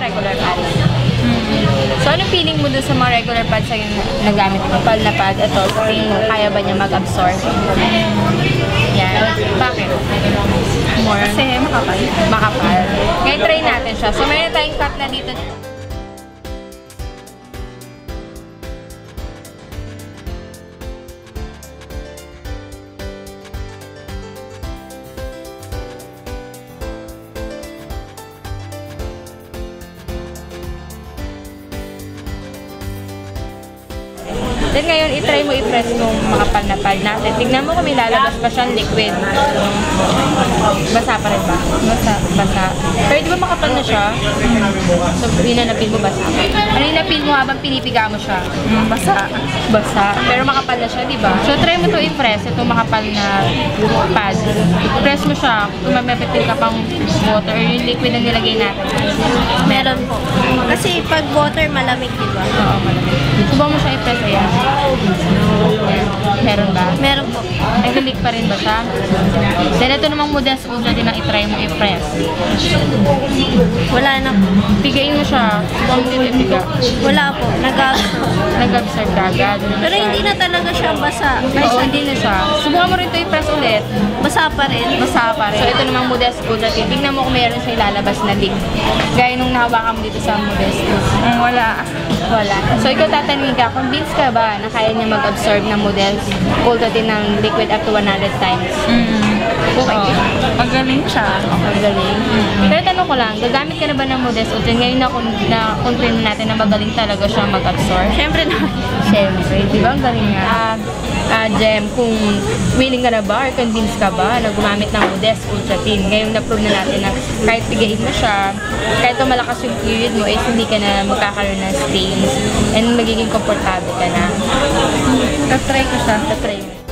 regular pads. So, anong feeling mo dun sa mga regular pads na nagamit mo? Pal na pad, ito, kaya ba niya mag-absorb? Yan. Bakit? More? Kasi makapal. Makapal. Ngayon, try natin siya. So, mayroon tayong cup na dito. Then ngayon, itry mo i-press nung makapal na pad natin. Tignan mo kung may lalabas pa siyang liquid. Basa pa rin ba? Basa. Pero di ba makapal na siya? So, hinanapin mo basa. Ano hinapin mo habang pinipiga mo siya? Basa. Basa. Pero makapal na siya, di ba? So, try mo to i-press. Itong makapal na pad. Press mo siya. Kung mamipitil ka pang water or yung liquid na nilagay natin. Meron po. Kasi pag water, malamig, di ba? Oo, malamig. Subang mo siya i-press. Ayan. Meron ba? Meron po. Nag-leak pa rin ba siya? Then ito namang Modest Ultra din ang i-try mo i-press. Wala na po. Pigain mo siya. Subang mo piga. Wala po. Nag-absorb ka agad. Pero hindi na talaga siya basa. Oo, hindi na siya. Subukan mo rin ito i-press ulit. Basa pa rin. Basa pa rin. So ito namang Modest Ultra. Tignan mo kung meron siya ilalabas na leak. Gaya nung nahawakan mo dito sa Modest Ultra. Wala. Wala. So ikaw tatanungin ka, convinced ka ba na kaya niya mag-absorb ng Modest Ultra din ng liquid up to 100 times? Okay. Magaling siya. Ang galing. Pero tanong ko lang, gagamit ka na ba ng Modest Ultra? Ngayon na-confirm natin na magaling talaga siya mag-absorb. Siyempre na. Siyempre, di ba? Ang galing nga. Jem, kung willing ka na ba or convinced ka ba na gumamit ng Modest Ultra Thin? Ngayon na-prove na natin na kahit pigain mo siya, kahit malakas yung period mo, is hindi ka na magkakaroon ng stains and magiging komportable ka na. Tatry ko siya. Tatry mo.